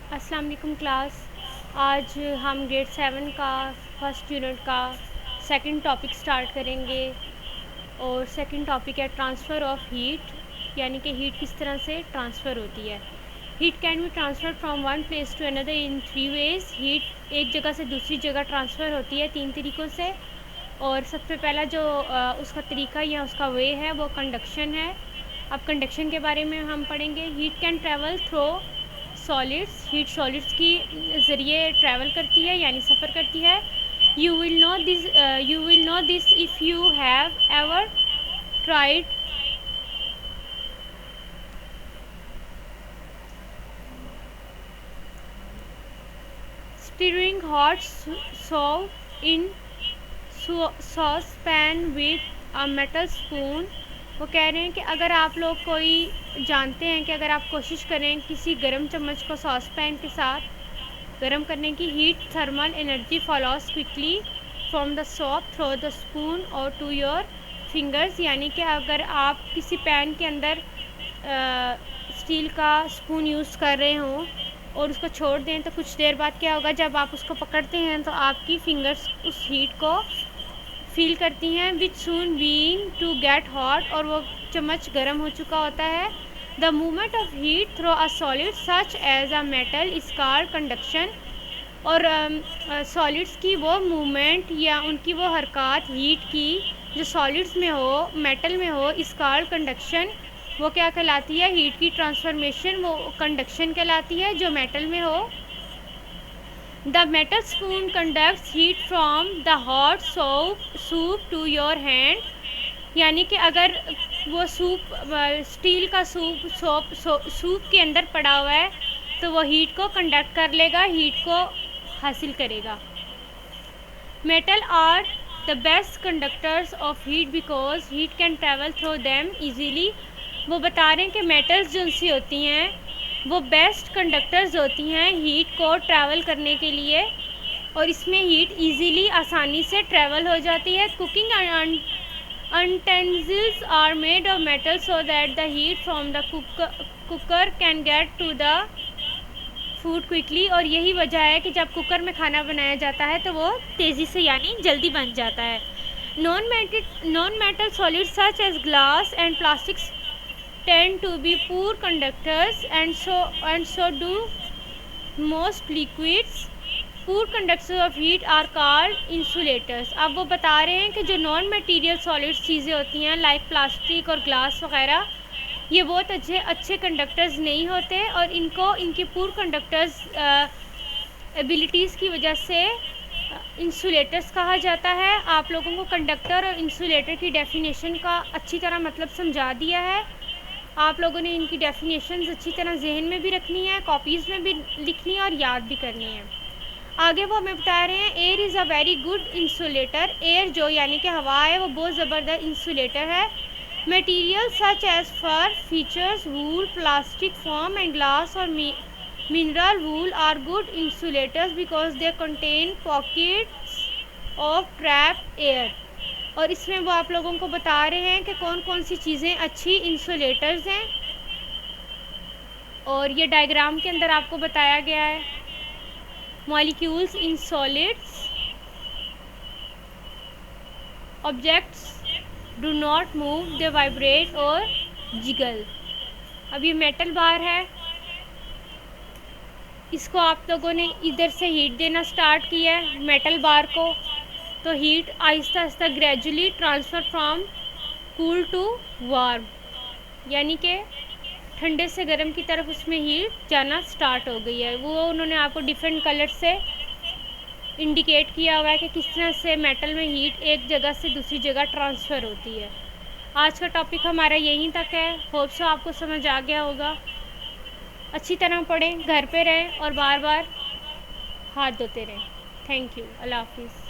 अस्सलाम वालेकुम क्लास। आज हम ग्रेड 7 का फर्स्ट यूनिट का सेकंड टॉपिक स्टार्ट करेंगे और सेकंड टॉपिक है ट्रांसफ़र ऑफ हीट, यानी कि हीट किस तरह से ट्रांसफ़र होती है। Heat can be transfer from one place to another in 3 ways. Heat एक जगह से दूसरी जगह ट्रांसफ़र होती है 3 तरीक़ों से। और सबसे पहला जो उसका तरीका या उसका वे है वो कंडक्शन है। अब कंडक्शन के बारे में हम पढ़ेंगे। Heat can travel through solids. Heat solids की ज़रिए ट्रैवल करती है यानी सफ़र करती है। You will know this if you have ever tried stirring hot soup in saucepan with a metal spoon। वो कह रहे हैं कि अगर आप लोग कोई जानते हैं कि अगर आप कोशिश करें किसी गर्म चम्मच को सॉस पैन के साथ गर्म करने की, heat thermal energy follows quickly from the shop through the spoon और टू योर फिंगर्स। यानी कि अगर आप किसी पैन के अंदर स्टील का स्पून यूज़ कर रहे हों और उसको छोड़ दें तो कुछ देर बाद क्या होगा, जब आप उसको पकड़ते हैं तो आपकी फिंगर्स उस हीट को फील करती हैं। Which soon being to get hot, और वो चम्मच गर्म हो चुका होता है। The movement of heat through a solid such as a metal is called conduction. और सॉलिड्स की वो मूवमेंट या उनकी वो हरकत हीट की जो सॉलिड्स में हो, मेटल में हो, इस कॉल्ड कंडक्शन। वो क्या कहलाती है? हीट की ट्रांसफॉर्मेशन वो कंडक्शन कहलाती है जो मेटल में हो। The metal spoon conducts heat from the hot soup to your hand. यानी कि अगर वो सूप स्टील का सूप के अंदर पड़ा हुआ है तो वो हीट को कंडक्ट कर लेगा, हीट को हासिल करेगा। Metal are the best conductors of heat because heat can travel through them easily. वो बता रहे हैं कि मेटल्स जो सी होती हैं वो बेस्ट कंडक्टर्स होती हैं हीट को ट्रैवल करने के लिए, और इसमें हीट इजीली आसानी से ट्रैवल हो जाती है। Cooking utensils are made of metal so that the heat from the cooker can get to the food quickly। और यही वजह है कि जब कुकर में खाना बनाया जाता है तो वो तेज़ी से यानी जल्दी बन जाता है। Non metal solids such as glass and plastics tend to be poor conductors and so do most liquids। poor conductors of heat are called insulators। अब वो बता रहे हैं कि जो नॉन मटेरियल सॉलिड्स चीज़ें होती हैं लाइक प्लास्टिक और ग्लास वगैरह, ये बहुत अच्छे कंडक्टर्स नहीं होते और इनको इनकी पूर कंडक्टर्स एबिलिटीज़ की वजह से इंसुलेटर्स कहा जाता है। आप लोगों को कंडक्टर और इंसुलेटर की डेफिनेशन का अच्छी तरह मतलब समझा दिया है। आप लोगों ने इनकी डेफिनेशंस अच्छी तरह जहन में भी रखनी है, कॉपीज़ में भी लिखनी है और याद भी करनी है। आगे वो हमें बता रहे हैं air is a very good insulator. Air जो यानी कि हवा है वो बहुत ज़बरदस्त इंसुलेटर है। Material such as fur, feathers, wool, plastic, foam and glass और mineral wool are good insulators because they contain pockets of trap air. और इसमें वो आप लोगों को बता रहे हैं कि कौन कौन सी चीज़ें अच्छी इंसुलेटर्स हैं, और ये डायग्राम के अंदर आपको बताया गया है। Molecules in solids, objects do not move, they vibrate और जिगल। अब ये मेटल बार है, इसको आप लोगों ने इधर से हीट देना स्टार्ट किया है मेटल बार को, तो हीट आहिस्ता आहिस्ता gradually transfer from cool to warm, यानी कि ठंडे से गर्म की तरफ उसमें हीट जाना स्टार्ट हो गई है। वो उन्होंने आपको डिफरेंट कलर से इंडिकेट किया हुआ है कि किस तरह से मेटल में हीट एक जगह से दूसरी जगह ट्रांसफ़र होती है। आज का टॉपिक हमारा यहीं तक है। होप सो आपको समझ आ गया होगा। अच्छी तरह पढ़ें, घर पे रहें और बार बार हाथ धोते रहें। Thank you. अल्लाह हाफिज़।